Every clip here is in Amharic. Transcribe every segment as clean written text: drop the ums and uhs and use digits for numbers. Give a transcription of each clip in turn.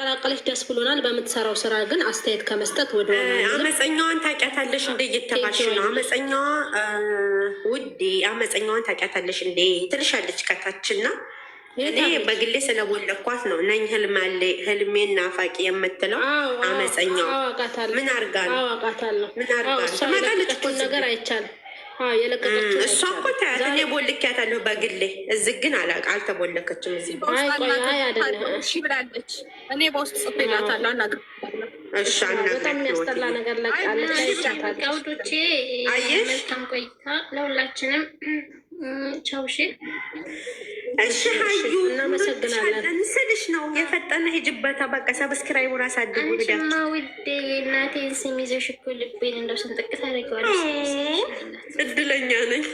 ቀላቀለች ደስ ብሎናል። በምትሰራው ስራ ግን አስተያየት ከመስጠት ወደ አመፀኛዋን ታውቂያታለሽ እንደ እየተባልሽ ነው። አመፀኛዋ ውዴ አመፀኛዋን ታውቂያታለሽ እንደ ትልሻለች ከታችና እኔ በግሌ ስለቦለኳት ነው ነኝ ህልሜን ናፋቂ የምትለው አመፀኛዋ ምን አርጋ ነው? ምን አርጋ ነው? ትመጣለች ነገር አይቻልም። እሷ እኮ ታያት እኔ ቦልኪያታለሁ በግሌ እዚህ ግን አልተቦለከችም። እዚህ ብላለች። እኔ በውስጥ ጽፌላታለሁ። በጣም የሚያስጠላ ነገር ለቃለች። ቀውዶቼ መልካም ቆይታ ለሁላችንም። ቻውሽ እሺ ሀዩ እናመሰግናለን ስልሽ ነው የፈጠነ ሂጅበታ። በቃ ሰብስክራይቡን አሳድጉ። አንቺማ ውዴ እናቴን ስም ይዘሽ እኮ ልቤን እንደው ስንጥቅ ታደርገዋለሽ። እድለኛ ነኝ።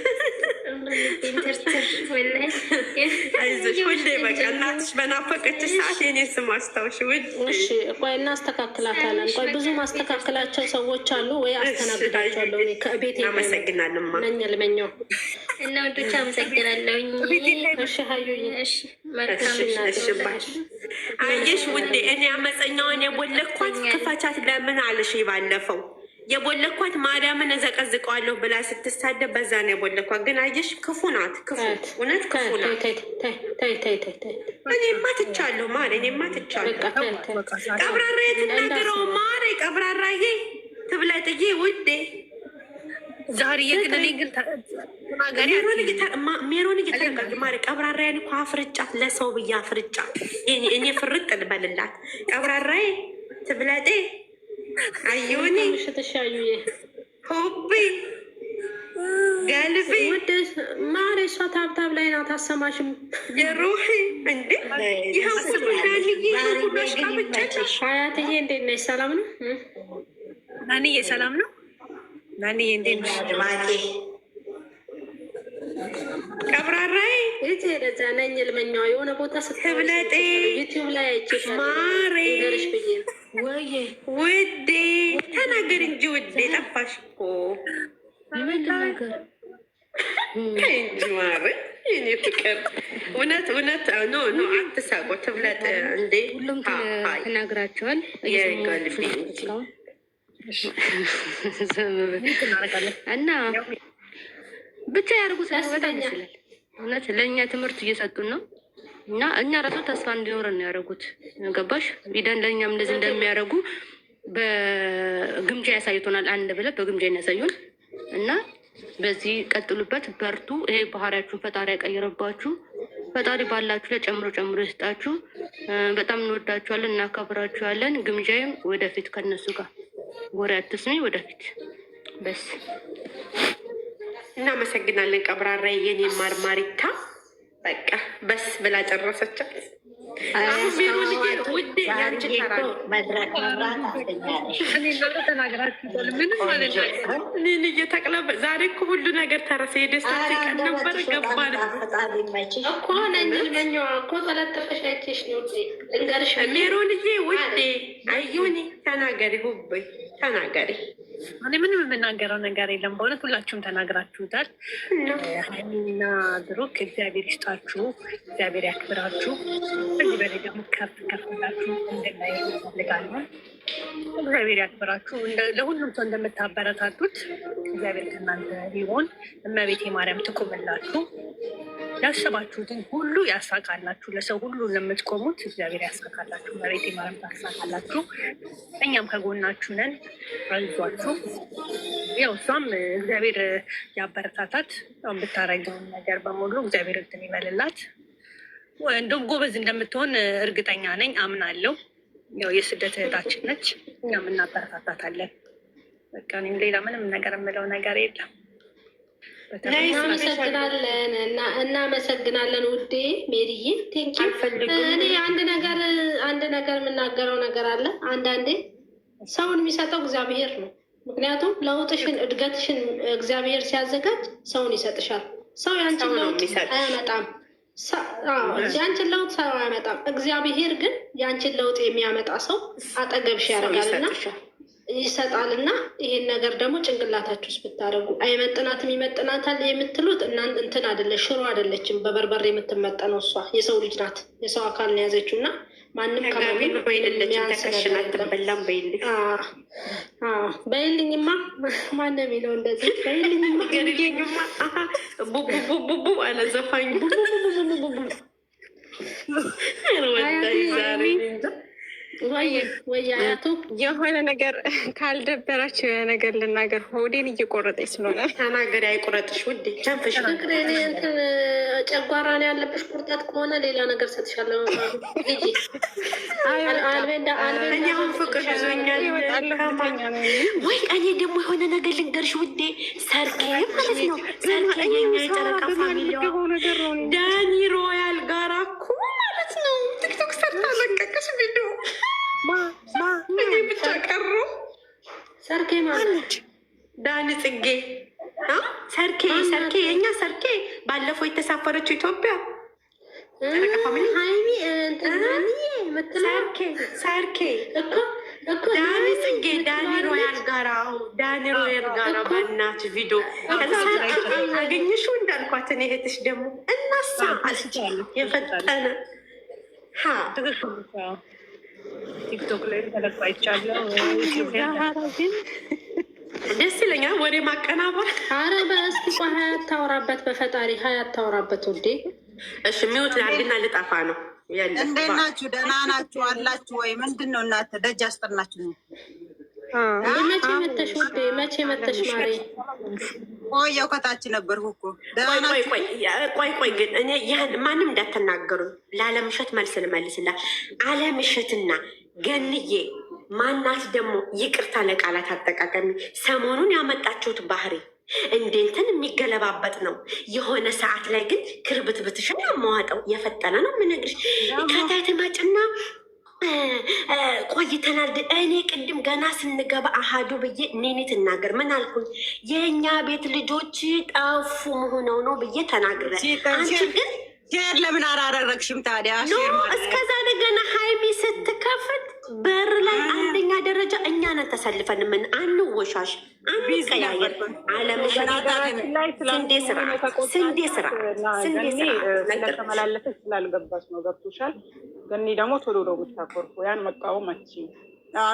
አይዞሽ ሁሌ በቃ እናትሽ በናፈቀችሽ ሰዓት የኔን ስም አስታውሽ ውድ። እሺ ቆይ እናስተካክላታለን። ቆይ ብዙ ማስተካከላቸው ሰዎች አሉ ወይ አስተናግዳቸዋለሁ። እኔ ከቤት እናመሰግናለን ነኝ ልመኛው እና ወዶች አመሰግናለሁኝ። እሺ ሀዩዬ አየሽ ውዴ እኔ አመፀኛዋን የቦለኳት ክፈቻት ለምን አልሽ? ባለፈው የቦለኳት ማርያምን እዘቀዝቀዋለሁ ብላ ስትሳደብ በዛ ነው የቦለኳት። ግን አየሽ ክፉ ናት፣ ክፉ እውነት ክፉ ናት። እኔማ ትቻለሁ ማሬ፣ እኔማ ትቻለሁ። ቀብራራዬ ትናገረው ማሬ፣ ቀብራራዬ ትብለጥዬ ውዴ ዛሬ የግን ሜሮን እየተነጋግ ማሪ ቀብራራዬን እኮ አፍርጫት ለሰው ብዬ አፍርጫት። እኔ ፍርጥ ልበልላት ቀብራራዬ ትብለጤ አዩኒ ሽትሻዩዬ ሆቢ ገልቢ ማሪ እሷ ታብታብ ላይ ናት። አሰማሽም የሩሒ እንዴ ይኸው ሀያትዬ እንዴት ነሽ? ሰላም ነው ናንዬ? ሰላም ነው ናንዬ? እንዴት ነሽ? ቀብራራዬ እቴ ደዛ ነኝ ልመኛዋ የሆነ ቦታ ስትብለጤ ዩቲዩብ ላይ አይቼሽ ማሬ ነገርሽ ብዬ ወይ ውዴ ተናገር እንጂ ውዴ ጠፋሽ እኮ ምንናገር እንጂ ማሬ የኔ ፍቅር እውነት እውነት ኖ ኖ አትሳቆ ትብለጥ እንዴ ሁሉም ተናግራቸዋል። የጋልቢ እና ብቻ ያደርጉት በጣም ይችላል። እውነት ለእኛ ትምህርት እየሰጡን ነው እና እኛ ራሱ ተስፋ እንዲኖረን ነው ያደረጉት። ገባሽ? ሂደን ለእኛም እንደዚህ እንደሚያደርጉ በግምጃ ያሳይቶናል። አንድ ብለ በግምጃ ያሳዩን እና በዚህ ቀጥሉበት፣ በርቱ። ይሄ ባህሪያችሁን ፈጣሪ ያቀይረባችሁ። ፈጣሪ ባላችሁ ላይ ጨምሮ ጨምሮ ይስጣችሁ። በጣም እንወዳችኋለን፣ እናከብራችኋለን። ግምጃይም ወደፊት ከነሱ ጋር ወሬ አትስሚ፣ ወደፊት በስ እናመሰግናለን። ቀብራራ የኔ ማርማሪታ በቃ በስ ብላ ጨረሰቻት። ውዴ ያንቺ ተራ እኔን እየተቅለበ ዛሬ እኮ ሁሉ ነገር ተረሰ። የደስታችን ቀን ነበረ። ገባ እኮ ነኝልመኛዋ እኮ ተለጠፈሻችሽ ነው ልንገርሽ። ሜሮንዬ ውዴ አዩኒ ተናገሪ፣ ሁበይ ተናገሪ። እኔ ምንም የምናገረው ነገር የለም። በእውነት ሁላችሁም ተናግራችሁታል። ሀይሚና ብሩክ እግዚአብሔር ይስጣችሁ፣ እግዚአብሔር ያክብራችሁ። እዚህ በላይ ደግሞ ከፍ ከፍ ብላችሁ እንድናይ እንፈልጋለን። እግዚአብሔር ያክብራችሁ። ለሁሉም ሰው እንደምታበረታቱት እግዚአብሔር ከእናንተ ቢሆን። እመቤቴ ማርያም ትቁምላችሁ፣ ያሰባችሁትን ሁሉ ያሳካላችሁ። ለሰው ሁሉ ለምትቆሙት እግዚአብሔር ያሳካላችሁ። እመቤቴ ማርያም ታሳካላችሁ። እኛም ከጎናችሁ ነን። አይዟችሁ። ያው እሷም እግዚአብሔር ያበረታታት። ብታረገውን ነገር በሙሉ እግዚአብሔር እንትን ይበልላት። እንደውም ጎበዝ እንደምትሆን እርግጠኛ ነኝ፣ አምናለሁ። ያው የስደት እህታችን ነች፣ እኛም እናበረታታታለን። በቃ እኔም ሌላ ምንም ነገር የምለው ነገር የለም። እናመሰግናለን እናመሰግናለን ውዴ ሜሪዬ ቴንኪ። እኔ አንድ ነገር የምናገረው ነገር አለ። አንዳንዴ ሰውን የሚሰጠው እግዚአብሔር ነው። ምክንያቱም ለውጥሽን እድገትሽን እግዚአብሔር ሲያዘጋጅ ሰውን ይሰጥሻል። ሰው ያንቺን ለውጥ አያመጣም። ያንቺን ለውጥ ሰው አያመጣም። እግዚአብሔር ግን ያንቺን ለውጥ የሚያመጣ ሰው አጠገብሽ ያደርጋልና ይሰጣልና ይሄን ነገር ደግሞ ጭንቅላታችሁ ውስጥ ብታደርጉ አይመጥናትም። ይመጥናታል የምትሉት እናንተ እንትን አይደለ፣ ሽሮ አይደለችም በበርበሬ የምትመጠነው። እሷ የሰው ልጅ ናት፣ የሰው አካል ነው ያዘችው እና ማንም ከማንም በይልልኝ ተከሽና ትበላም በይልኝ በይልኝማ ማነው የሚለው እንደዚህ በይልኝማ ገርጌኝማ ቡቡቡቡቡ አለ ዘፋኝ ቡቡቡቡቡቡ ወዳይ ዛሬ ወይ አያቱ የሆነ ነገር ካልደበራቸው ነገር ልናገር። ሆዴን እየቆረጠኝ ስለሆነ ተናገሪ። አይቆረጥሽ ውዴ ተንፍሽ። ጨጓራ ነው ያለብሽ። ቁርጠት ከሆነ ሌላ ነገር ሰጥሻለሁ። እኔ አሁን ፍቅር ይዞኛል። ወይ እኔ ደግሞ የሆነ ነገር ልንገርሽ ውዴ። ሰርኬ ማለት ነው ሰርኬ የኛ የጨረቃ ፋሚሊዋ ዳኒ ሮያል ጋራ እኮ ማለት ነው ቲክቶክ ሰርታ ለቀቀሽ ቪዲዮ እኔ ብቻ ቀሩ። ሰርኬ ማለት ዳኒ ጽጌ ሰርኬ የኛ ሰርኬ ባለፈው የተሳፈረችው ኢትዮጵያ ሀይሚ ሰርኬ ዳኒ ጽጌ ዳኒ ሮያል ጋራ በእናትሽ ቪዲዮ አገኘሽው እንዳልኳት እኔ እህትሽ ደግሞ እናሳ የፈጠነ ቲክቶክ ላይ ተለቆ አይቻለሁ። ደስ ይለኛል ወሬ ማቀናበር። አረ በእስቲ ቆይ ሀያት ታወራበት፣ በፈጣሪ ሀያት ታወራበት ውዴ። እሺ ሚውት ላድርግና ልጠፋ ነው። እንዴት ናችሁ? ደህና ናችሁ አላችሁ ወይ? ምንድን ነው እናንተ ደጅ አስጠናችሁ? መቼ መተሽ ውዴ? መቼ መተሽ ማሬ? ቆየው ከታች ነበርኩ እኮ። ቆይ ግን እኔ ያን ማንም እንዳትናገሩ። ለአለምሸት መልስ ልመልስላ። አለምሸትና ገንዬ ማናት ደግሞ ይቅርታ ለቃላት አጠቃቀሚ ሰሞኑን ያመጣችሁት ባህሪ እንዴንትን የሚገለባበጥ ነው። የሆነ ሰዓት ላይ ግን ክርብትብትሽን ያመዋጠው የፈጠነ ነው የምነግርሽ። ከታይት ማጭና ቆይተናል። እኔ ቅድም ገና ስንገባ አሃዱ ብዬ ኔኔ ትናገር ምን አልኩኝ? የእኛ ቤት ልጆች ጠፉ መሆነው ነው ብዬ ተናግረ። አንቺ ግን ሼር ለምን አላደረግሽም ታዲያ? እስከዛ ገና ሀይሚ ስትከፍት በር ላይ አንደኛ ደረጃ እኛ ነን ተሰልፈን ምን አንወሻሽ አንቀያየር። አለምሸት ስንዴ ስራ ስለተመላለሰች ስላልገባች ነው። ገብቶሻል? ገኒ ደግሞ ቶሎ ነው የምታኮርፎ። ያን መቃወም አትችይም።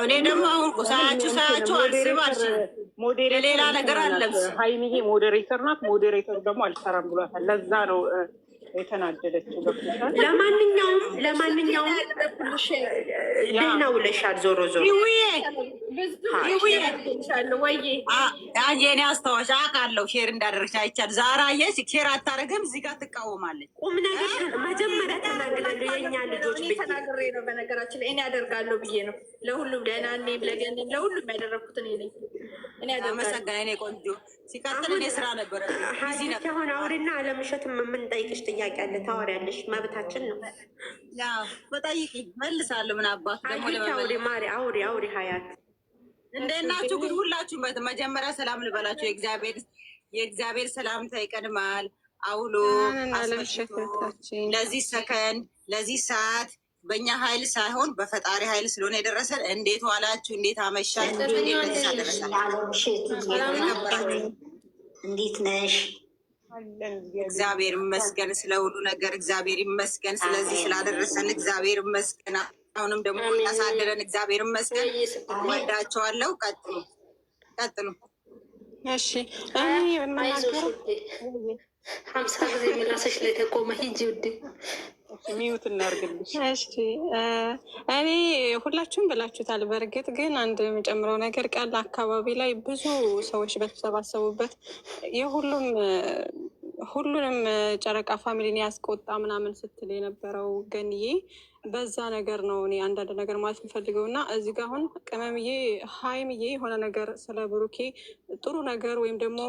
እኔ ደግሞ አሁን ሳያችሁ አልስባልሽ ሌላ ነገር አለብስ። ሀይሚዬ ሞዴሬተር ናት። ሞዴሬተሩ ደግሞ አልሰራም ብሏታል። ለዛ ነው የተናደደችው። ገብቶሻል? ለማንኛውም ደህና ውለሻል። ዞሮ የኔ አስታዋሽ አውቃለሁ። ሼር እንዳደረግሽ አይቻልም። ዛራዬ ሼር አታደርግም። እዚህ ጋር ትቃወማለች። ቁም ነገር መጀመሪያ ተናግረን የእኛ ልጆች ተናግሬ ነው። በነገራችን ላይ እኔ ያደርጋለሁ ብዬ ነው ለሁሉም ለናኔም ለገኒም ለሁሉም ያደረግኩትን እኔ አመሰግናለሁ። እኔ ቆንጆ ሲቀጥል እኔ ስራ ነበረ ሆን አውሪና አለምሸት የምንጠይቅሽ ጥያቄ አለ። ታወሪያለሽ፣ መብታችን ነው። በጠይቂ መልሳለሁ። ምን አባት ደግሞ ማሪ አውሪ ሀያት እንዴት ናችሁ? ግን ሁላችሁም መጀመሪያ ሰላም ልበላችሁ። የእግዚአብሔር ሰላምታ ይቀድማል። አውሎ ለዚህ ሰከንድ ለዚህ ሰዓት በእኛ ኃይል ሳይሆን በፈጣሪ ኃይል ስለሆነ የደረሰን። እንዴት ዋላችሁ? እንዴት አመሻችሁ? እንዴት ነሽ? እግዚአብሔር ይመስገን ስለ ሁሉ ነገር። እግዚአብሔር ይመስገን ስለዚህ ስላደረሰን እግዚአብሔር ይመስገን። አሁንም ደግሞ ያሳደረን እግዚአብሔር ይመስገን። ወዳቸዋለሁ። ቀጥሉ። እሺ ሀምሳ ጊዜ ምላሰሽ ላይ ተቆመ ሂጂ ውዴ። ሚዩት እናርግልሽ። እሺ እኔ ሁላችሁም ብላችሁታል። በእርግጥ ግን አንድ የምጨምረው ነገር ቀን አካባቢ ላይ ብዙ ሰዎች በተሰባሰቡበት ሁሉንም ጨረቃ ፋሚሊን ያስቆጣ ምናምን ስትል የነበረው ገንዬ በዛ ነገር ነው እኔ አንዳንድ ነገር ማለት የምፈልገው እና እዚህ ጋር አሁን ቅመምዬ ሀይምዬ የሆነ ነገር ስለ ብሩኬ ጥሩ ነገር ወይም ደግሞ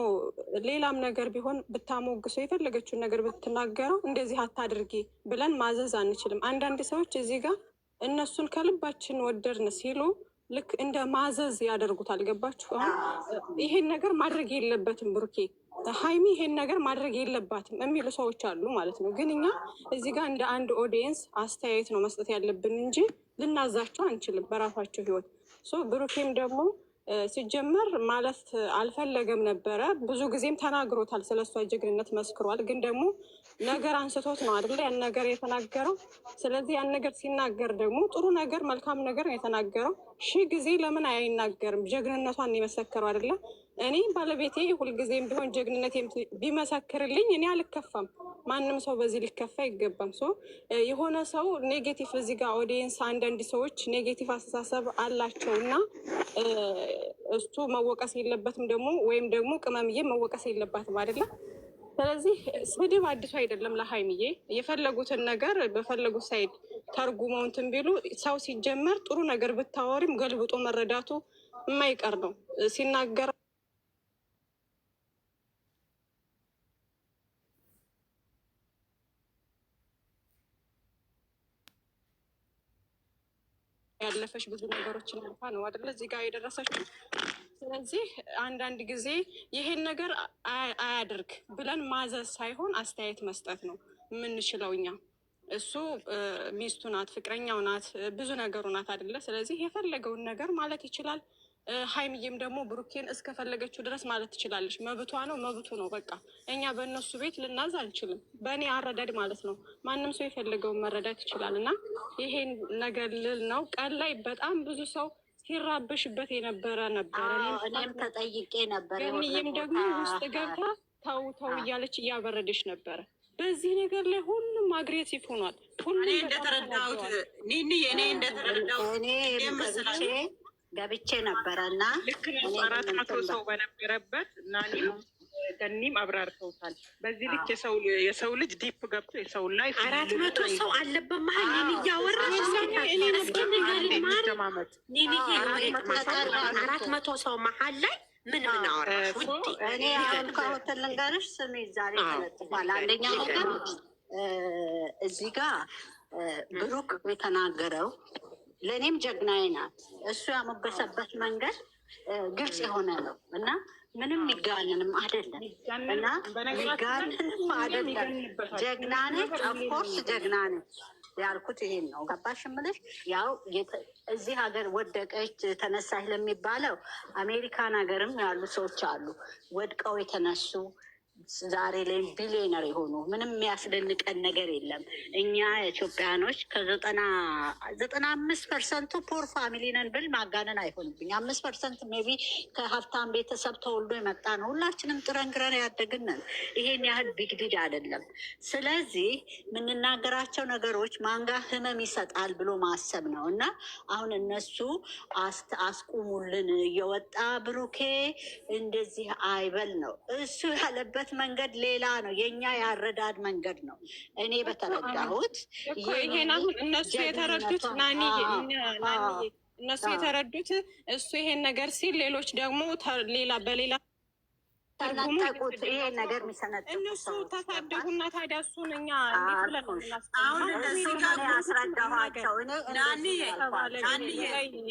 ሌላም ነገር ቢሆን ብታሞግሰው የፈለገችውን ነገር ብትናገረው እንደዚህ አታድርጊ ብለን ማዘዝ አንችልም። አንዳንድ ሰዎች እዚህ ጋር እነሱን ከልባችን ወደድን ሲሉ ልክ እንደ ማዘዝ ያደርጉታል። ገባችሁ? አሁን ይሄን ነገር ማድረግ የለበትም ብሩኬ፣ ሀይሚ ይሄን ነገር ማድረግ የለባትም የሚሉ ሰዎች አሉ ማለት ነው። ግን እኛ እዚህ ጋር እንደ አንድ ኦዲየንስ አስተያየት ነው መስጠት ያለብን እንጂ ልናዛቸው አንችልም በራሳቸው ህይወት። ብሩኬም ደግሞ ሲጀመር ማለት አልፈለገም ነበረ። ብዙ ጊዜም ተናግሮታል፣ ስለሷ ጀግንነት መስክሯል። ግን ደግሞ ነገር አንስቶት ነው አይደለ ያን ነገር የተናገረው። ስለዚህ ያን ነገር ሲናገር ደግሞ ጥሩ ነገር መልካም ነገር ነው የተናገረው። ሺህ ጊዜ ለምን አይናገርም? ጀግንነቷን የመሰከረው አይደለ? እኔ ባለቤቴ ሁልጊዜም ቢሆን ጀግንነት ቢመሰክርልኝ እኔ አልከፋም። ማንም ሰው በዚህ ሊከፋ አይገባም። የሆነ ሰው ኔጌቲቭ እዚህ ጋር ኦዲየንስ አንዳንድ ሰዎች ኔጌቲቭ አስተሳሰብ አላቸው እና እሱ መወቀስ የለበትም ደግሞ ወይም ደግሞ ቅመምዬ መወቀስ የለባትም አይደለም። ስለዚህ ስድብ አዲሱ አይደለም ለሀይሚዬ። የፈለጉትን ነገር በፈለጉት ሳይድ ተርጉመው እንትን ቢሉ ሰው ሲጀመር ጥሩ ነገር ብታወሪም ገልብጦ መረዳቱ የማይቀር ነው። ሲናገር ያለፈች ብዙ ነገሮችን አልፋ ነው አይደለ እዚህ ጋር የደረሰችው። ስለዚህ አንዳንድ ጊዜ ይሄን ነገር አያድርግ ብለን ማዘዝ ሳይሆን አስተያየት መስጠት ነው የምንችለው እኛ። እሱ ሚስቱ ናት፣ ፍቅረኛው ናት፣ ብዙ ነገሩ ናት አይደለ? ስለዚህ የፈለገውን ነገር ማለት ይችላል። ሀይሚዬም ደግሞ ብሩኬን እስከፈለገችው ድረስ ማለት ትችላለች። መብቷ ነው፣ መብቱ ነው። በቃ እኛ በእነሱ ቤት ልናዝ አንችልም። በእኔ አረዳድ ማለት ነው። ማንም ሰው የፈለገውን መረዳት ይችላል። እና ይሄን ነገር ልል ነው። ቀን ላይ በጣም ብዙ ሰው ሲራብሽበት የነበረ ነበረ። እኔም ተጠይቄ ነበር። ገኒዬም ደግሞ ውስጥ ገብታ ተው ተው እያለች እያበረደች ነበረ። በዚህ ነገር ላይ ሁሉም አግሬሲቭ ሆኗል። ሁሉም እንደተረዳሁት እኔ እንደተረዳሁት ገብቼ ነበረ እና ልክ ነው። 400 ሰው በነበረበት እና ገኒም አብራርተውታል። በዚህ ልክ የሰው ልጅ ዲፕ ገብቶ የሰው ላይ 400 ሰው አለበት መሀል እኔን እያወራሽ 400 ሰው መሀል ላይ ምን አወራሽ? እኔ አሁን ከሆቴል ልንገርሽ ስሜ ዛሬ ተለጥፏል። አንደኛ ነገር እዚህ ጋር ብሩክ የተናገረው ለእኔም ጀግናዬ ናት። እሱ ያሞገሰበት መንገድ ግልጽ የሆነ ነው እና ምንም ሚጋንንም አይደለም እና ሚጋንንም አይደለም። ጀግና ነች፣ ኦፍኮርስ ጀግና ነች ያልኩት ይሄን ነው። ገባሽ የምልሽ? ያው እዚህ ሀገር ወደቀች ተነሳች ለሚባለው አሜሪካን ሀገርም ያሉ ሰዎች አሉ ወድቀው የተነሱ ዛሬ ላይ ቢሊዮነር የሆኑ ምንም የሚያስደንቀን ነገር የለም። እኛ ኢትዮጵያኖች ከ95% ፖር ፋሚሊ ነን ብል ማጋነን አይሆንብኝ። 5% ሜይ ቢ ከሀብታም ቤተሰብ ተወልዶ የመጣ ነው። ሁላችንም ጥረን ግረን ያደግነን። ይሄን ያህል ቢግዲድ አይደለም። ስለዚህ የምንናገራቸው ነገሮች ማንጋ ህመም ይሰጣል ብሎ ማሰብ ነው እና አሁን እነሱ አስቁሙልን እየወጣ ብሩኬ እንደዚህ አይበል ነው እሱ ያለበት መንገድ ሌላ ነው። የኛ ያረዳድ መንገድ ነው። እኔ በተረዳሁት ይሄን አሁን እነሱ የተረዱት እነሱ የተረዱት እሱ ይሄን ነገር ሲል ሌሎች ደግሞ ሌላ በሌላ ተነጠቁት። ይሄ ነገር የሚሰነጥቁ እነሱ ተሳደጉና ታዲያ እሱን እኛ አስረዳኋቸው።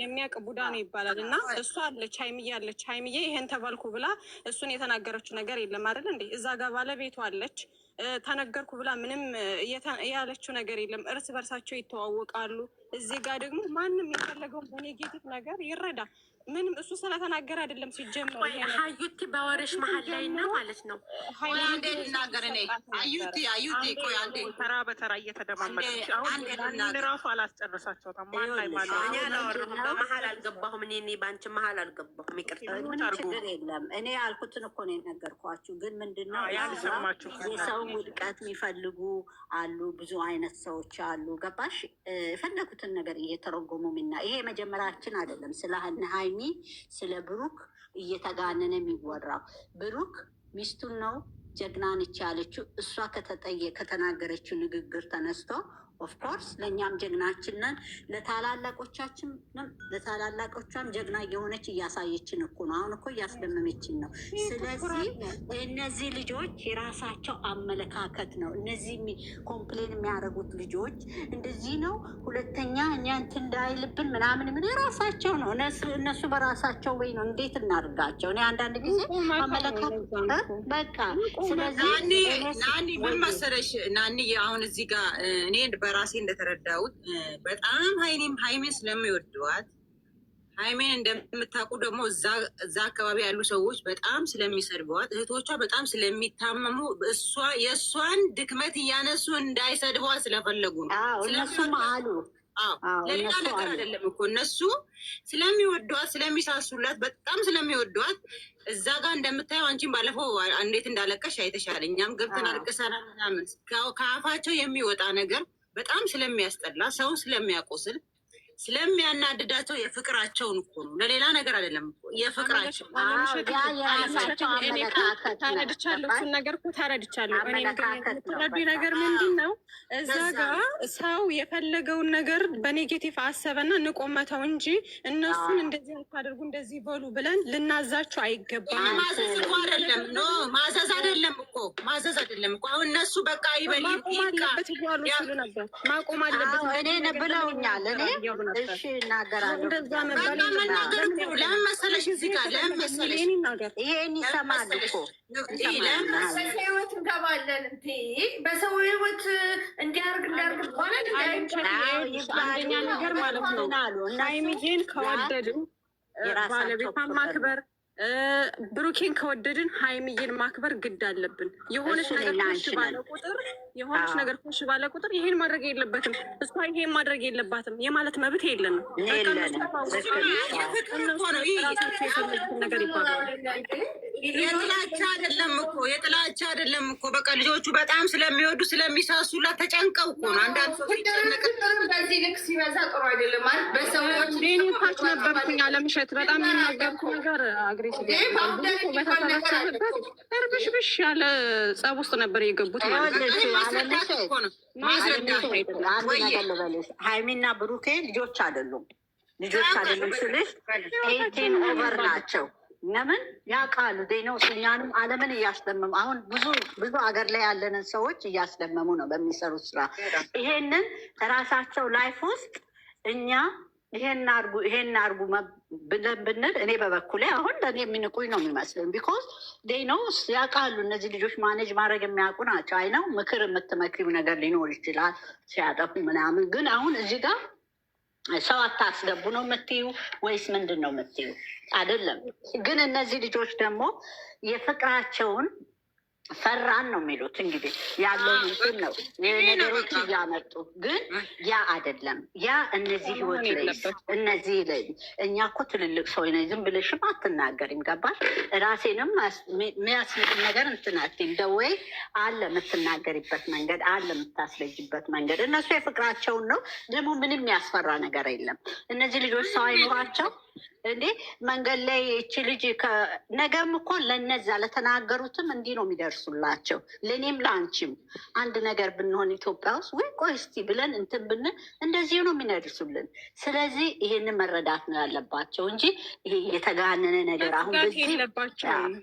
የሚያውቅ ቡዳ ነው ይባላል እና እሱ አለች ሀይምዬ አለች። ሀይምዬ ይሄን ተባልኩ ብላ እሱን የተናገረችው ነገር የለም አይደል እንዴ? እዛ ጋር ባለቤቱ አለች ተነገርኩ ብላ ምንም ያለችው ነገር የለም። እርስ በርሳቸው ይተዋወቃሉ። እዚህ ጋር ደግሞ ማንም የፈለገውን በኔጌቲቭ ነገር ይረዳ። ምንም እሱ ስለተናገረ አይደለም ሲጀምር። ሀዩቲ በወሬሽ መሀል ላይ ነው ማለት ነው። ልናገር እኔ አዩቲ ቆይ አንዴ ተራ በተራ እየተደማመጠች አሁን ራሱ አላስጨረሳቸውም። ማን ላይ ማለት እኔ አላወራሁም፣ በመሀል አልገባሁም። እኔ በአንቺ መሀል አልገባሁም። ይቅርታ ችግር የለም። እኔ ያልኩትን እኮ ነው የነገርኳችሁ። ግን ምንድነው የሰውን ውድቀት የሚፈልጉ አሉ፣ ብዙ አይነት ሰዎች አሉ። ገባሽ? የፈለጉትን ነገር እየተረጎሙ ሚና ይሄ መጀመሪያችን አይደለም። ስለ ሀይሚ ስለ ብሩክ እየተጋነነ የሚወራው ብሩክ ሚስቱን ነው ጀግና ነች ያለችው። እሷ ከተናገረችው ንግግር ተነስቶ ኦፍኮርስ ለእኛም ጀግናችን ነን፣ ለታላላቆቿም ጀግና እየሆነች እያሳየችን እኮ ነው። አሁን እኮ እያስደመመችን ነው። ስለዚህ እነዚህ ልጆች የራሳቸው አመለካከት ነው። እነዚህ ኮምፕሌን የሚያደርጉት ልጆች እንደዚህ ነው፣ ሁለተኛ እኛ እንትን እንዳይልብን ምናምን ምን የራሳቸው ነው። እነሱ በራሳቸው ወይ ነው። እንዴት እናድርጋቸው? እኔ አንዳንድ ጊዜ አመለካከት በቃ ስለዚህ ምን መሰለሽ ናኒ አሁን እዚህ ጋር እኔ በራሴ እንደተረዳሁት በጣም ሀይሜ ስለሚወደዋት ሀይሜን እንደምታውቁ ደግሞ እዛ አካባቢ ያሉ ሰዎች በጣም ስለሚሰድበዋት፣ እህቶቿ በጣም ስለሚታመሙ የእሷን ድክመት እያነሱ እንዳይሰድበዋት ስለፈለጉ ነው። እነሱም አሉ። ለሌላ ነገር አይደለም እኮ እነሱ ስለሚወዷት ስለሚሳሱላት በጣም ስለሚወዷት እዛ ጋር እንደምታየው አንቺን ባለፈው እንዴት እንዳለቀሽ አይተሻል። እኛም ገብተን አልቅሰናል ምናምን። ከአፋቸው የሚወጣ ነገር በጣም ስለሚያስጠላ ሰውን ስለሚያቆስል ስለሚያናድዳቸው የፍቅራቸውን እኮ ነው፣ ለሌላ ነገር አይደለም። የፍቅራቸው ተረድቻለሁ። እሱን ነገር እኮ ተረድቻለሁ። ተረዱኝ ነገር ምንድን ነው? እዛ ጋር ሰው የፈለገውን ነገር በኔጌቲቭ አሰበና ንቆመተው እንጂ እነሱን እንደዚህ አታደርጉ እንደዚህ በሉ ብለን ልናዛቸው አይገባም። ማዘዝ እኮ አይደለም ኖ ማዘዝ አይደለም እኮ ማዘዝ አይደለም እኮ። አሁን እነሱ በቃ ይበል ማቆም አለበት እያሉ ሲሉ ነበር። ማቆም አለበት እኔ ብለውኛል። እኔ እሺ እናገራለሁ። ለምን መሰለሽ እዚህ ጋር ለምን መሰለሽ ይሄን ይሰማል እኮ በሰው ህይወት እንገባለን እንዴ? በሰው ህይወት እንዲያርግ አንደኛ ነገር ማለት ነው ሀይሚዬን ከወደድን ባለቤቷን ማክበር ብሩኬን ከወደድን ሀይሚዬን ማክበር ግድ አለብን። የሆነች ነገር ኮሽ ባለ ቁጥር ይሄን ማድረግ የለበትም እሷ ይሄን ማድረግ የለባትም የማለት መብት የለንም። ነገር ይባላል። የጥላቻ አይደለም እኮ በቃ ልጆቹ በጣም ስለሚወዱ ስለሚሳሱላት ተጨንቀው እኮ ነው። አንዳንድ ሰው በዚህ ልክ ሲበዛ ጥሩ አይደለም ማለት በሰዎች ታች ነበርኩኝ አለምሸት በጣም የሚናገርኩ ነገር በተሰበሰበበት ያለ ጸብ ውስጥ ነበር የገቡት ማለት ነው። ሀይሚና ብሩኬ ልጆች አይደሉም ስልሽ ኤይቲን ኦቨር ናቸው። ለምን ያውቃሉ ነው እኛንም ዓለምን እያስደመሙ አሁን ብዙ ሀገር ላይ ያለንን ሰዎች እያስደመሙ ነው በሚሰሩት ስራ። ይሄንን ራሳቸው ላይፍ ውስጥ እኛ ይሄን አርጉ ብለን ብንል እኔ በበኩሌ አሁን ለእኔ የሚንቁኝ ነው የሚመስለኝ። ቢኮዝ ነው ያውቃሉ እነዚህ ልጆች ማኔጅ ማድረግ የሚያውቁ ናቸው። አይ ነው ምክር የምትመክሪው ነገር ሊኖር ይችላል ሲያጠፉ ምናምን። ግን አሁን እዚህ ጋር ሰው አታስገቡ ነው የምትዩ ወይስ ምንድን ነው የምትዩ? አይደለም። ግን እነዚህ ልጆች ደግሞ የፍቅራቸውን ፈራን ነው የሚሉት። እንግዲህ ያለውን እንትን ነው ነገሮች እያመጡ ግን ያ አይደለም። ያ እነዚህ ህይወት ላይ እነዚህ ላይ እኛ እኮ ትልልቅ ሰው ነኝ ዝም ብለሽም አትናገሪም። ገባሽ? ራሴንም የሚያስልቅ ነገር እንትናትም ደወይ አለ የምትናገሪበት መንገድ አለ የምታስለጅበት መንገድ። እነሱ የፍቅራቸውን ነው ደግሞ ምንም ያስፈራ ነገር የለም። እነዚህ ልጆች ሰው አይኖራቸው እንዴ መንገድ ላይ ይቺ ልጅ ነገም እኮ ለነዛ ለተናገሩትም እንዲህ ነው የሚደርሱላቸው። ለእኔም ለአንቺም አንድ ነገር ብንሆን ኢትዮጵያ ውስጥ ወይ ቆይ እስቲ ብለን እንትን ብንል እንደዚሁ ነው የሚደርሱልን። ስለዚህ ይሄንን መረዳት ነው ያለባቸው እንጂ ይሄ የተጋነነ ነገር አሁን በዚህ የለባቸውም።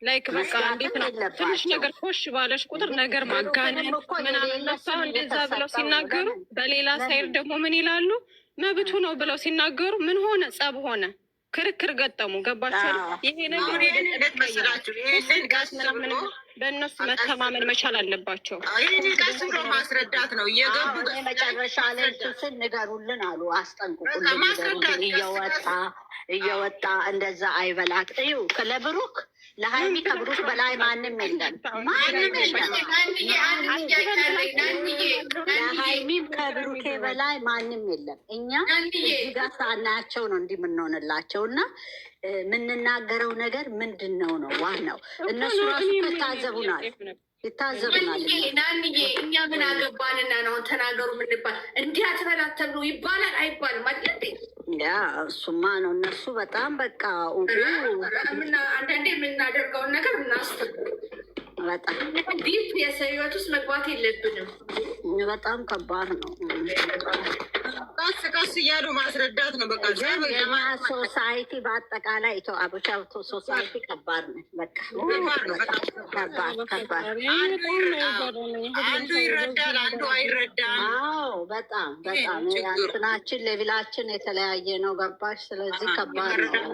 ላይክ በቃ እንዴት ነው ትንሽ ነገር ኮሽ ባለሽ ቁጥር ነገር ማጋነን ምናምን ነሳው እንደዛ ብለው ሲናገሩ፣ በሌላ ሳይድ ደግሞ ምን ይላሉ? መብቱ ነው ብለው ሲናገሩ ምን ሆነ? ጸብ ሆነ፣ ክርክር ገጠሙ። ገባቸው? ይሄ ነገር በእነሱ መተማመን መቻል አለባቸው። ቀስ ብሎ ማስረዳት ነው። እየገቡ መጨረሻ ላይ ስን ንገሩልን አሉ። አስጠንቅቁልን እየወጣ እንደዛ አይበላት እዩ ለብሩክ ለሀይሚ ከብሩክ በላይ ማንም የለም። ለሀይሚም ከብሩኬ በላይ ማንም የለም። እኛ እዚህ ጋር ሳናያቸው ነው እንዲህ የምንሆንላቸው እና የምንናገረው ነገር ምንድን ነው ዋናው። እነሱ ራሱ ይታዘቡናል። ናንዬ እኛ ምን አገባንና ነው ተናገሩ ምንባል? እንዲህ አትበላት ተብሎ ይባላል አይባልም? አይደል? ያ እሱማ ነው። እነሱ በጣም በቃ አንዳንዴ የምናደርገውን ነገር እናስብ። በጣም ዲፕ የሰው ህይወት ውስጥ መግባት የለብንም። በጣም ከባድ ነው። ቀስ ቀስ እያሉ ማስረዳት ነው። በቃ ሶሳይቲ በአጠቃላይ አበሻ ሶሳይቲ ከባድ ነው። በቃ ከባድ አንዱ ይረዳል፣ አንዱ አይረዳም። አዎ በጣም እንትናችን ሌቪላችን የተለያየ ነው። ገባሽ? ስለዚህ ከባድ ነው።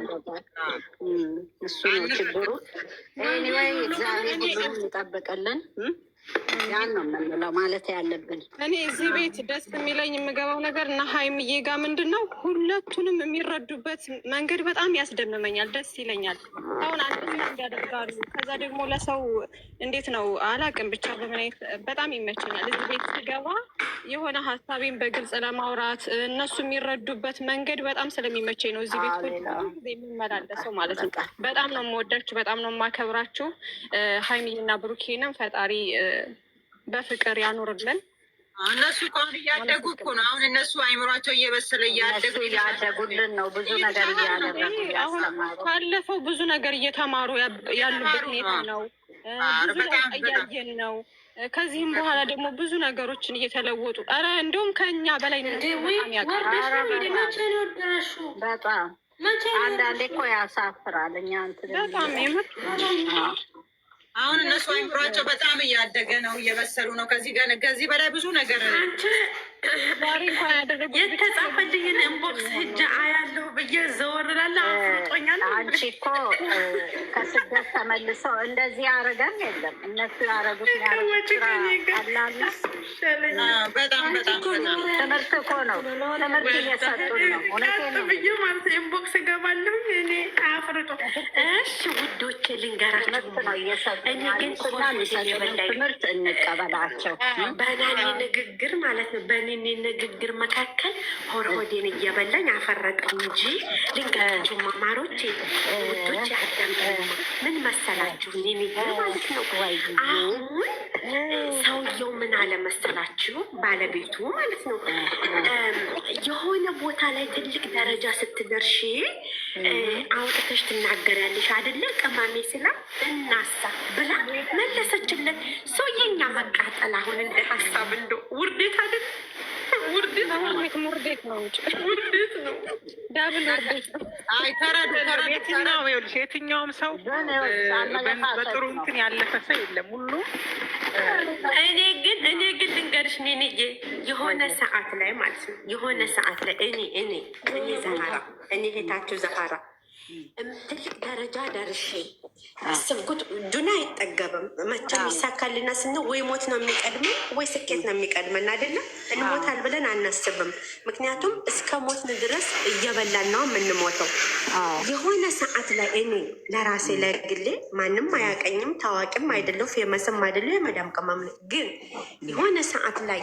እሱ ነው ችግሩ። ኤኒዌይ እግዚአብሔር ሁሉም ይጠብቅልን። ያን ነው የምንለው ማለት ያለብን። እኔ እዚህ ቤት ደስ የሚለኝ የምገባው ነገር እና ሀይሚዬ ጋር ምንድን ነው ሁለቱንም የሚረዱበት መንገድ በጣም ያስደምመኛል፣ ደስ ይለኛል። አሁን አንድ ያደርጋሉ፣ ከዛ ደግሞ ለሰው እንዴት ነው አላቅም፣ ብቻ በምናየት በጣም ይመቸኛል። እዚህ ቤት ስገባ የሆነ ሀሳቤን በግልጽ ለማውራት እነሱ የሚረዱበት መንገድ በጣም ስለሚመቸኝ ነው እዚህ ቤት የሚመላለሰው ማለት ነው። በጣም ነው የምወዳችሁ፣ በጣም ነው የማከብራችሁ። ሀይሚዬና ብሩኬንም ፈጣሪ በፍቅር ያኖርልን። እነሱ ከአሁን እያደጉ እኮ ነው። አሁን እነሱ አይምሯቸው እየበሰለ እያደጉልን ነው። ብዙ ነገር እያደረጉ አሁን ካለፈው ብዙ ነገር እየተማሩ ያሉበት ሁኔታ ነው። ብዙ እያየን ነው። ከዚህም በኋላ ደግሞ ብዙ ነገሮችን እየተለወጡ እንደውም ከኛ በላይ በጣም አንዳንዴ እኮ ያሳፍራል። እኛ በጣም የምር አሁን እነሱ አይምሯቸው በጣም እያደገ ነው፣ እየበሰሉ ነው። ከዚህ በላይ ብዙ ነገር ዛሬ እንኳን ያደረጉ የተጻፈልኝን ኢንቦክስ ሂጅ አያለሁ ብዬ ዘወር እላለሁ። አፍርጦኛል። አንቺ እኮ ከስደት ተመልሰው እንደዚህ ያደረገን የለም። እነሱ ያደረጉት ቀላል በጣም ትምህርት እኮ ነው። ትምህርት እየሰጡን ነው። እውነቴን ነው ብዬ ማለት ኢንቦክስ እገባለሁ። እኔ አፍርጦ እሺ ውዶቼ ልንገራችሁ ነው እየሰጡ ትምህርት እንቀበላቸው። በናኔ ንግግር ማለት ነው። በኔ ንግግር መካከል ሆድን እየበላኝ አፈረጠኝ እንጂ ልንገራችሁ ማማሮቼ ውዶቼ አዳምጡኝ። ምን መሰላችሁ እኔ ንግግር ማለት ነው። አሁን ሰውየው ምን አለ መሰላችሁ፣ ባለቤቱ ማለት ነው የሆነ ቦታ ላይ ትልቅ ደረጃ ስትደርሺ አውጥተሽ ትናገሪያለሽ አይደለ ቅማሜ ስላ እናሳ ብላ መለሰችለት። ሰው የኛ መቃጠል አሁን እንደ ሀሳብ እንደ ውርዴት አይደል? ውርዴት ነው። ውርዴት ነው። ዳብል ውርዴት ነው። አይ ተረዱ። የትኛውም ሰው በጥሩ እንትን ያለፈ ሰው የለም። ሁሉ እኔ ግን ልንገርሽ ኔንዬ የሆነ ሰዓት ላይ ማለት ነው የሆነ ሰዓት ላይ እኔ ዘሃራ እኔ ሄታችሁ ዘሃራ ትልቅ ደረጃ ደርሼ አስብኩት። ዱና አይጠገብም መቼም ይሳካልና ስነ ወይ ሞት ነው የሚቀድመን ወይ ስኬት ነው የሚቀድመን አይደለም። እንሞታል ብለን አናስብም። ምክንያቱም እስከ ሞትን ድረስ እየበላን ነው የምንሞተው። የሆነ ሰዓት ላይ እኔ ለራሴ ለግሌ ማንም አያቀኝም፣ ታዋቂም አይደለሁ፣ ፌመስም አይደለሁ፣ የመዳም ቅመም ነኝ። ግን የሆነ ሰዓት ላይ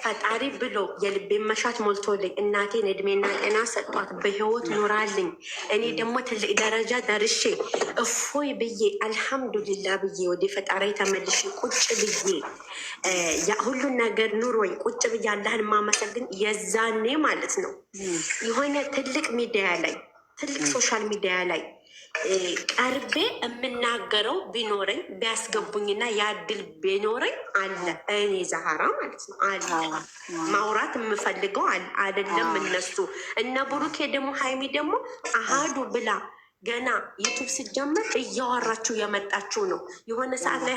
ፈጣሪ ብሎ የልቤን መሻት ሞልቶልኝ እናቴን እድሜና ጤና ሰጧት በህይወት ኖራልኝ እኔ ደግሞ ትልቅ ደረጃ ደርሼ እፎይ ብዬ አልሐምዱሊላ ብዬ ወደ ፈጣሪ ተመልሼ ቁጭ ብዬ ሁሉን ነገር ኑሮኝ ቁጭ ብዬ አላህን ማመሰግን የዛኔ ማለት ነው የሆነ ትልቅ ሚዲያ ላይ ትልቅ ሶሻል ሚዲያ ላይ ቀርቤ የምናገረው ቢኖረኝ ቢያስገቡኝና ያድል ቢኖረኝ አለ እኔ ዛሃራ ማለት ነው አለ ማውራት የምፈልገው አይደለም። እነሱ እነ ብሩኬ ደግሞ ሀይሚ ደግሞ አሃዱ ብላ ገና ዩቱብ ስጀምር እያወራችሁ የመጣችሁ ነው። የሆነ ሰዓት ላይ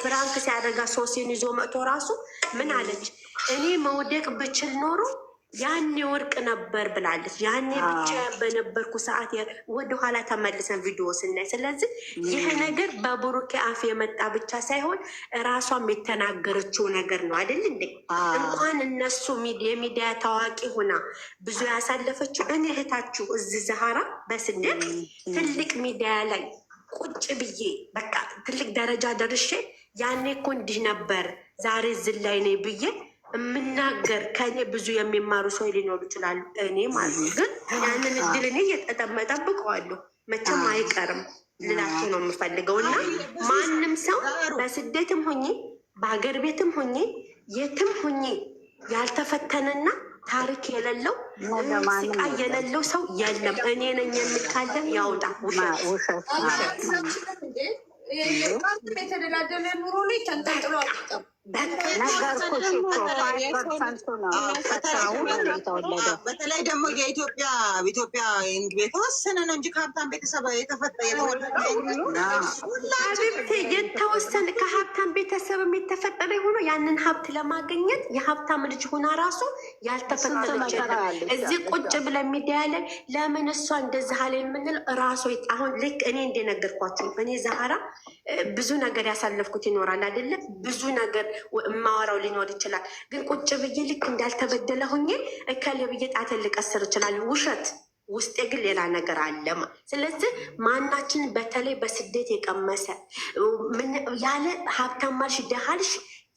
ፍራንክ ሲያደርጋ ሶሴን ይዞ መጥቶ ራሱ ምን አለች? እኔ መውደቅ ብችል ኖሮ ያኔ ወርቅ ነበር ብላለች። ያኔ ብቻ በነበርኩ ሰዓት ወደኋላ ተመልሰን ቪዲዮ ስናይ፣ ስለዚህ ይህ ነገር በብሩኬ አፍ የመጣ ብቻ ሳይሆን እራሷም የተናገረችው ነገር ነው አይደል እንዴ? እንኳን እነሱ የሚዲያ ታዋቂ ሆና ብዙ ያሳለፈችው እኔ እህታችሁ እዚህ ዛሃራ በስደት ትልቅ ሚዲያ ላይ ቁጭ ብዬ በቃ ትልቅ ደረጃ ደርሼ ያኔ እኮ እንዲህ ነበር ዛሬ እዚህ ላይ ነኝ ብዬ የምናገር ከእኔ ብዙ የሚማሩ ሰው ሊኖሩ ይችላሉ። እኔ ማለት ግን ያንን እድል እኔ እጠብቀዋለሁ፣ መቼም አይቀርም ልላቸው ነው የምፈልገው። እና ማንም ሰው በስደትም ሆኜ በሀገር ቤትም ሆኜ የትም ሆኜ ያልተፈተነና ታሪክ የሌለው ስቃይ የሌለው ሰው የለም። እኔ ነኝ የሚል ካለ ያውጣ። ውሸት የተደላደለ ኑሮ ላይ ተንጠልጥሎ ነገርኩሽ እኮ 5% ነው የተወለደው። በተለይ ደግሞ የኢትዮጵያ የተወሰነ ነው እንጂ ከሀብታም ቤተሰብ የተወሰነ ከሀብታም ቤተሰብም የተፈጠረ ሆኖ ያንን ሀብት ለማግኘት የሀብታም ልጅ ሆና ራሱ ያልተፈተነች እዚህ ቁጭ ብለን ሚዲያ ላይ ለምን እሷ እንደዚህ አለ የምንል ራሱ አሁን ልክ እኔ እንደነገርኳችሁ እኔ ዛህራ ብዙ ነገር ያሳለፍኩት ይኖራል አይደለም፣ ብዙ ነገር የማወራው ሊኖር ይችላል። ግን ቁጭ ብዬ ልክ እንዳልተበደለ ሆኜ እከሌ ብዬ ጣቴን ልቀስር ይችላል። ውሸት ውስጤ ግን ሌላ ነገር አለማ። ስለዚህ ማናችን በተለይ በስደት የቀመሰ ያለ ሀብታም ማልሽ ደሃልሽ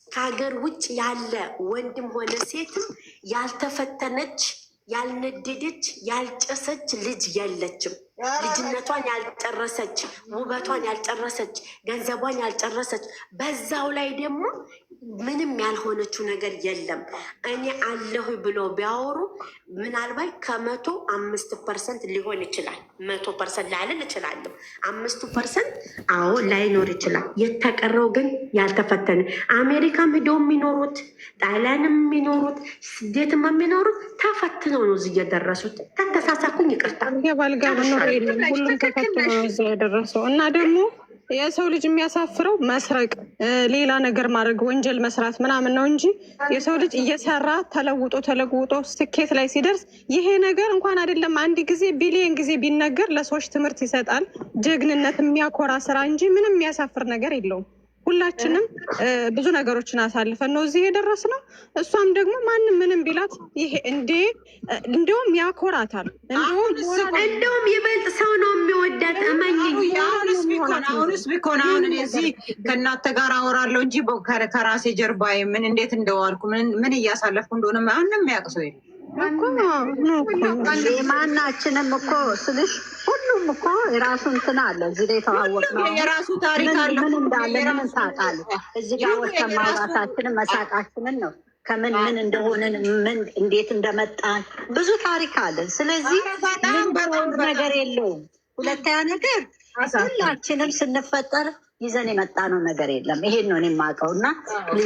ከሀገር ውጭ ያለ ወንድም ሆነ ሴትም ያልተፈተነች ያልነደደች ያልጨሰች ልጅ የለችም። ልጅነቷን ያልጨረሰች፣ ውበቷን ያልጨረሰች፣ ገንዘቧን ያልጨረሰች፣ በዛው ላይ ደግሞ ምንም ያልሆነችው ነገር የለም። እኔ አለሁ ብሎ ቢያወሩ ምናልባት ከ105% ሊሆን ይችላል። 100% ላልን እችላለሁ። 5% አዎ ላይኖር ይችላል። የተቀረው ግን ያልተፈተነ አሜሪካም ሂደው የሚኖሩት ጣሊያንም የሚኖሩት ስደትም የሚኖሩት ተፈትነው ነው እዚህ የደረሱት። ከተሳሳኩኝ ይቅርታ። ሁሉም ተፈትኖ እዚያ የደረሰው እና ደግሞ የሰው ልጅ የሚያሳፍረው መስረቅ፣ ሌላ ነገር ማድረግ፣ ወንጀል መስራት ምናምን ነው እንጂ የሰው ልጅ እየሰራ ተለውጦ ስኬት ላይ ሲደርስ ይሄ ነገር እንኳን አይደለም አንድ ጊዜ ቢሊየን ጊዜ ቢነገር ለሰዎች ትምህርት ይሰጣል። ጀግንነት የሚያኮራ ስራ እንጂ ምንም የሚያሳፍር ነገር የለውም። ሁላችንም ብዙ ነገሮችን አሳልፈን ነው እዚህ የደረስነው። እሷም ደግሞ ማንም ምንም ቢላት ይሄ እንደውም ያኮራታል። እንደውም ይበልጥ ሰው ነው የሚወዳት። እመኝኝ። አሁንስ ቢኮን አሁን እዚህ ከእናንተ ጋር አወራለሁ እንጂ ከራሴ ጀርባ ምን እንዴት እንደዋልኩ ምን እያሳለፍኩ እንደሆነ ማንም የሚያውቅ ሰው የለም። ማናችንም እኮ ስልሽ ሁሉም እኮ የራሱ እንትን አለ። እዚህ ላይ የተዋወቅ ነው የራሱ ታሪክ አለ። ምን እንዳለ ምን ታውቃለህ? እዚህ ጋር ወጥተን ማውራታችንን መሳቃችንን ነው ከምን ምን እንደሆንን ምን እንዴት እንደመጣን ብዙ ታሪክ አለን። ስለዚህ ነገር የለውም። ሁለተኛ ነገር ሁላችንም ስንፈጠር ይዘን የመጣ ነው ነገር የለም። ይሄን ነው የማውቀው። እና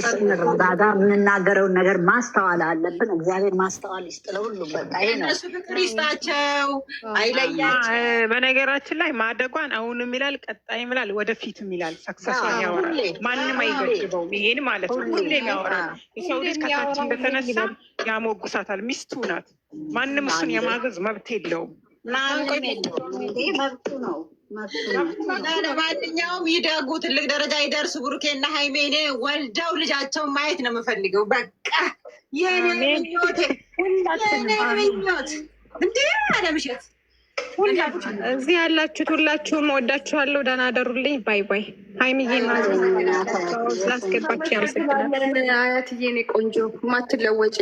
ስንረጋጋ የምንናገረውን ነገር ማስተዋል አለብን። እግዚአብሔር ማስተዋል ይስጥ ለሁሉም። በቃ ይሄ ነው። ፍቅር ይስጣቸው፣ አይለያቸው። በነገራችን ላይ ማደጓን አሁንም ይላል፣ ቀጣይም ይላል፣ ወደፊትም ይላል። ሰክሰሷን ያወራል። ማንም አይገድበውም። ይሄን ማለት ነው ሁሌም ያወራል። የሰው ልጅ ከታች እንደተነሳ ያሞግሳታል። ሚስቱ ናት። ማንም እሱን የማገዝ መብት የለውም። መብቱ ነው። ለማንኛውም ይደጉ፣ ትልቅ ደረጃ ይደርሱ። ብሩኬና ሃይሜ እኔ ወልደው ልጃቸውን ማየት ነው የምፈልገው። በቃ የኔ ምኞት እንዴ አለምሸት። እዚህ ያላችሁት ሁላችሁም ወዳችኋለሁ። ደህና አደሩልኝ። ባይ ባይ። ሃይሚዬ ስላስገባችሁ ያመሰግናል። አያትዬ እኔ ቆንጆ ማትለወጪ።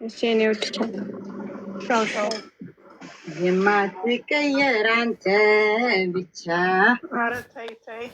እሺ እኔ ወድቻለሁ። ሻው የማትቀየር አንተ ብቻ። ኧረ ተይ ተይ።